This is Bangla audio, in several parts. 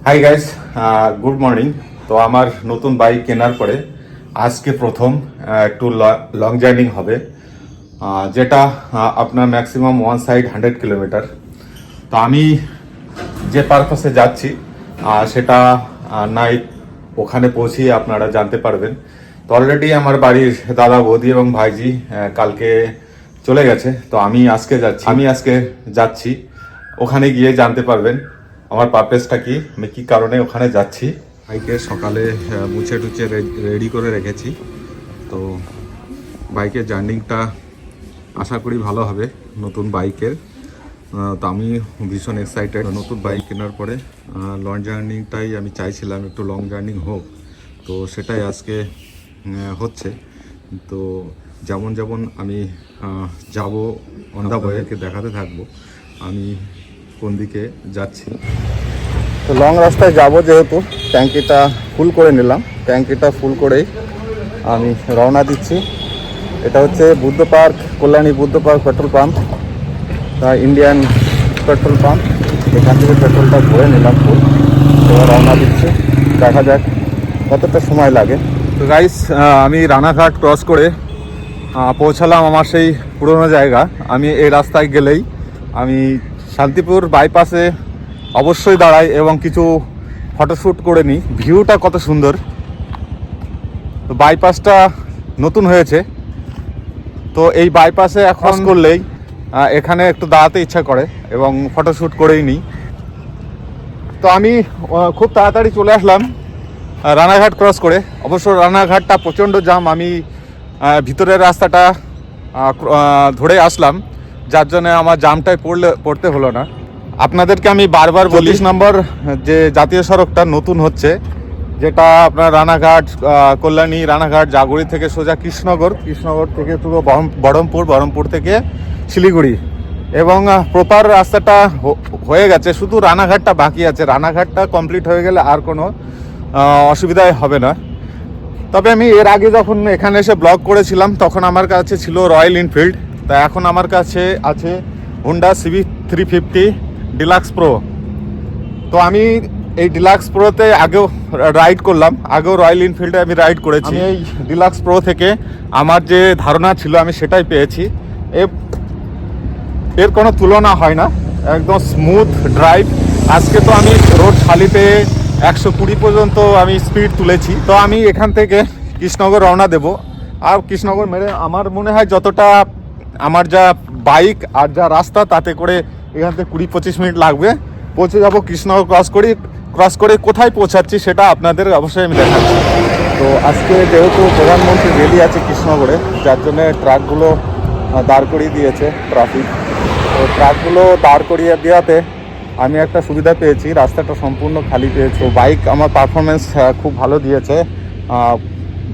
Hi guys, good morning. তো আমার নতুন বাইক কেনার পরে আজকে প্রথম একটু লং জার্নি হবে, যেটা আপনার ম্যাক্সিমাম ওয়ান সাইড 100 কিলোমিটার। তো আমি যে পারপাসে যাচ্ছি সেটা নাইট ওখানে পৌঁছিয়ে আপনারা জানতে পারবেন। তো অলরেডি আমার বাড়ির দাদা বৌদি এবং ভাইজি কালকে চলে গেছে। তো আমি আজকে যাচ্ছি, ওখানে গিয়ে জানতে পারবেন আমার পারপাসটা কি, আমি কি কারণে ওখানে যাচ্ছি। বাইকে সকালে মুছে টুছে রেডি করে রেখেছি। তো বাইকের জার্নিংটা আশা করি ভালো হবে নতুন বাইকের। তো আমি ভীষণ এক্সাইটেড। নতুন বাইক কেনার পরে লং জার্নিংটাই আমি চাইছিলাম, একটু লং জার্নি হোক। তো সেটাই আজকে হচ্ছে। তো যেমন যেমন আমি যাব অন দ্য ওয়েকে দেখাতে থাকবো আমি কোন দিকে যাচ্ছি। তো লং রাস্তায় যাব যেহেতু ট্যাঙ্কিটা ফুল করে নিলাম, ট্যাঙ্কিটা ফুল করেই আমি রওনা দিচ্ছি। এটা হচ্ছে Buddha park, Kalyani Buddha park petrol pump, Indian petrol pump. এখান থেকে পেট্রোলটা ভরে নিলাম ফুল, এবার রওনা দিচ্ছি। দেখা যাক কতটা সময় লাগে। তো গাইস, আমি রানাঘাট ক্রস করে পৌঁছালাম আমার সেই পুরনো জায়গা। আমি এই রাস্তায় গেলেই আমি শান্তিপুর বাইপাসে অবশ্যই দাঁড়াই এবং কিছু ফটোশ্যুট করে নিই। ভিউটা কত সুন্দর। তো বাইপাসটা নতুন হয়েছে, তো এই বাইপাসে এখন করলেই এখানে একটু দাঁড়াতে ইচ্ছা করে এবং ফটোশ্যুট করেই নিই। তো আমি খুব তাড়াতাড়ি চলে আসলাম রানাঘাট ক্রস করে। অবশ্য রানাঘাটটা প্রচণ্ড জাম, আমি ভিতরের রাস্তাটা ধরে আসলাম, যার জন্য আমার জামটায় পড়তে হলো না। আপনাদেরকে আমি বারবার বলি, 40 নম্বর যে জাতীয় সড়কটা নতুন হচ্ছে, যেটা আপনার রানাঘাট কল্যাণী, রানাঘাট জাগুড়ি থেকে সোজা কৃষ্ণনগর থেকে পুরো বহরমপুর থেকে শিলিগুড়ি, এবং প্রপার রাস্তাটা হয়ে গেছে, শুধু রানাঘাটটা বাকি আছে। রানাঘাটটা কমপ্লিট হয়ে গেলে আর কোনো অসুবিধাই হবে না। তবে আমি এর আগে যখন এখানে এসে ব্লগ করেছিলাম তখন আমার কাছে ছিল রয়্যাল এনফিল্ড, তা এখন আমার কাছে আছে হোন্ডা সিবি 350 ডিলাক্স প্রো। তো আমি এই ডিলাক্স প্রোতে আগেও রাইড করলাম, আগেও রয়্যাল এনফিল্ডে আমি রাইড করেছি। এই ডিলাক্স প্রো থেকে আমার যে ধারণা ছিল আমি সেটাই পেয়েছি। এর কোনো তুলনা হয় না, একদম স্মুথ ড্রাইভ। আজকে তো আমি রোড খালি পেয়ে 120 পর্যন্ত আমি স্পিড তুলেছি। তো আমি এখান থেকে কৃষ্ণনগর রওনা দেব, আর কৃষ্ণনগর মেরে আমার মনে হয় যতটা আমার যা বাইক আর যা রাস্তা, তাতে করে এখান থেকে 20-25 মিনিট লাগবে, পৌঁছে যাব কৃষ্ণনগর ক্রস করে কোথায় পৌঁছাচ্ছি সেটা আপনাদের অবশ্যই আমি দেখাচ্ছি। তো আজকে যেহেতু প্রধানমন্ত্রী রেলি আছে কৃষ্ণনগরে, যার জন্য ট্রাকগুলো দাঁড় করিয়ে দিয়েছে ট্রাফিক। তো ট্রাকগুলো দাঁড় করিয়ে দেওয়াতে আমি একটা সুবিধা পেয়েছি, রাস্তাটা সম্পূর্ণ খালি পেয়েছি। বাইক আমার পারফরমেন্স খুব ভালো দিয়েছে,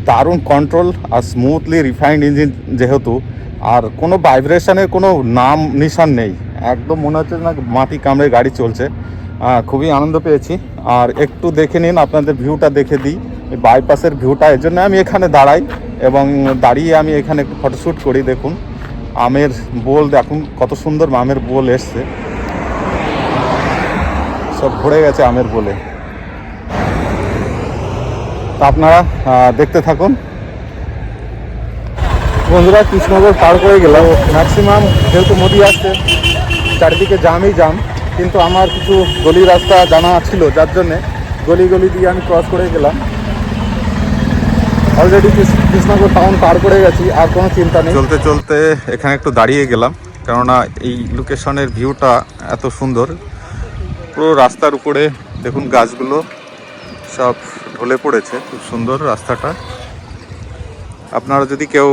দারুণ কন্ট্রোল আর স্মুথলি রিফাইন্ড ইঞ্জিন যেহেতু, আর কোনো ভাইব্রেশনের কোনো নাম নিশান নেই, একদম মনে হচ্ছে না মাটি কামড়ে গাড়ি চলছে। খুবই আনন্দ পেয়েছি। আর একটু দেখে নিন, আপনাদের ভিউটা দেখে দিই, এই বাইপাসের ভিউটা। এর জন্য আমি এখানে দাঁড়াই এবং দাঁড়িয়ে আমি এখানে একটু ফটোশ্যুট করি। দেখুন আমের বোল, দেখুন কত সুন্দর আমের বোল এসছে, সব ভরে গেছে আমের বোলে। তা আপনারা দেখতে থাকুন। বন্ধুরা, কৃষ্ণনগর পার করে গেলাম। ম্যাক্সিমাম যেহেতু মোদি আসছে, চারিদিকে জামই জাম, কিন্তু আমার কিছু গলি রাস্তা জানা ছিল, যার জন্যে গলি দিয়ে আমি ক্রস করে গেলাম। অলরেডি কৃষ্ণনগর টাউন পার করে গেছি, আর কোনো চিন্তা নেই। চলতে চলতে এখানে একটু দাঁড়িয়ে গেলাম, কেননা এই লোকেশনের ভিউটা এত সুন্দর। পুরো রাস্তার উপরে দেখুন গাছগুলো সব ঢলে পড়েছে, খুব সুন্দর রাস্তাটা। আপনারা যদি কেউ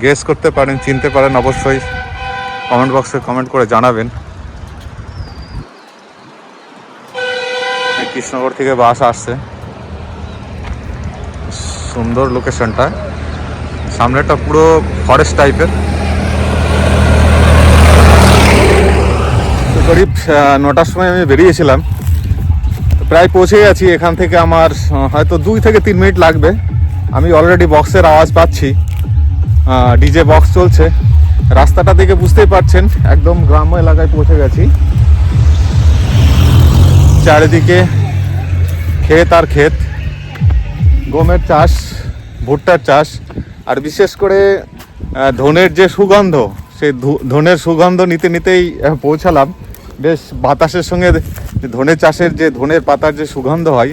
গেস করতে পারেন, চিনতে পারেন, অবশ্যই কমেন্ট বক্সে কমেন্ট করে জানাবেন। কৃষ্ণনগর থেকে বাস আসছে, সুন্দর লোকেশনটা। সামনেটা পুরো ফরেস্ট টাইপের। করিব 9টার সময় আমি বেরিয়েছিলাম, প্রায় পৌঁছে গেছি। এখান থেকে আমার হয়তো 2 থেকে 3 মিনিট লাগবে। আমি অলরেডি বক্সের আওয়াজ পাচ্ছি, ডিজে বক্স চলছে। রাস্তাটা দেখে বুঝতেই পারছেন একদম গ্রাম্য এলাকায় পৌঁছে গেছি। চারিদিকে ক্ষেত আর ক্ষেত, গমের চাষ, ভুট্টার চাষ, আর বিশেষ করে ধনের যে সুগন্ধ, সেই ধনের সুগন্ধ নিতে নিতেই পৌঁছালাম। বেশ বাতাসের সঙ্গে ধনে চাষের যে ধনের পাতার যে সুগন্ধ হয়,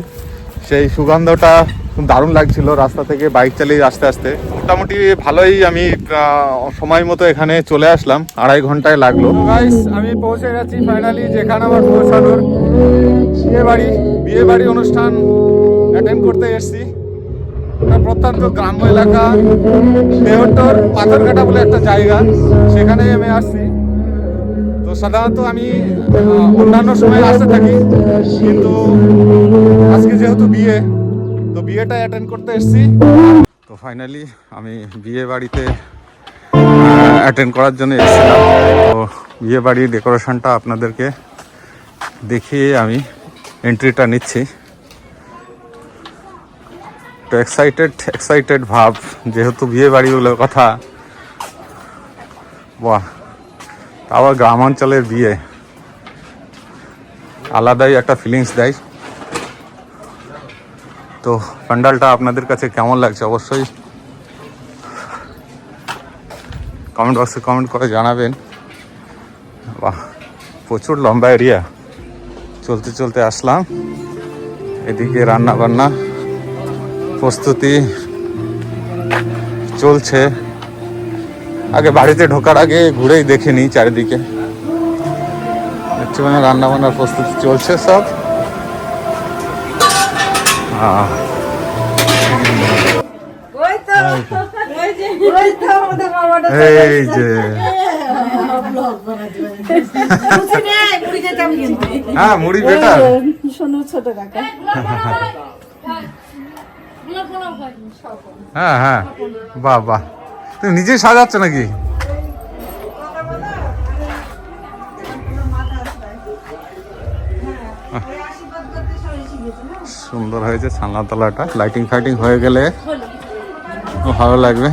সেই সুগন্ধটা খুব দারুণ লাগছিল রাস্তা থেকে বাইক চালিয়ে আসতে আসতে। মোটামুটি ভালোই আমি সময় মতো এখানে চলে আসলাম, 2.5 ঘন্টায় লাগলো। গাইস, আমি পৌঁছে গেছি ফাইনালি যেখানে আমার পৌঁছানোর, বিয়ে বাড়ি অনুষ্ঠান অ্যাটেন্ড করতে এসেছি। প্রত্যন্ত গ্রাম্য এলাকা, দেহট্টর পাথরঘাটা বলে একটা জায়গা, সেখানে আমি আসছি। তো সাধারণত আমি অন্যান্য সময় আসতে থাকি, কিন্তু আজকে যেহেতু বিয়ে, তো বিয়েটা অ্যাটেন্ড করতে এসেছি। তো ফাইনালি আমি বিয়ে বাড়িতে অ্যাটেন্ড করার জন্য এসেছিলাম। তো বিয়ে বাড়ির ডেকোরেশনটা আপনাদেরকে দেখিয়ে আমি এন্ট্রিটা নিচ্ছি। তো এক্সাইটেড ভাব, যেহেতু বিয়ে বাড়িগুলোর কথা। বাহ, আবার গ্রামাঞ্চলের বিয়ে আলাদাই একটা ফিলিংস দেয়। তো প্যান্ডেলটা আপনাদের কাছে কেমন লাগছে অবশ্যই কমেন্ট বক্সে কমেন্ট করে জানাবেন। বাহ, প্রচুর লম্বা এরিয়া। চলতে চলতে আসলাম, এদিকে রান্না বান্না প্রস্তুতি চলছে। আগে বাড়িতে ঢোকার আগে ঘুরেই দেখে নিই চারিদিকে। একটুখানি রান্না বান্নার প্রস্তুতি চলছে সব। এই যে হ্যাঁ, মুড়ি বেটার। ছোট কাকা। হ্যাঁ হ্যাঁ, বাহ বাহ, তুমি নিজেই সাজাচ্ছ নাকি? সুন্দর হয়েছে ছানাতলাটা, লাইটিং ফাইটিং হয়ে গেলে ভালো লাগবে।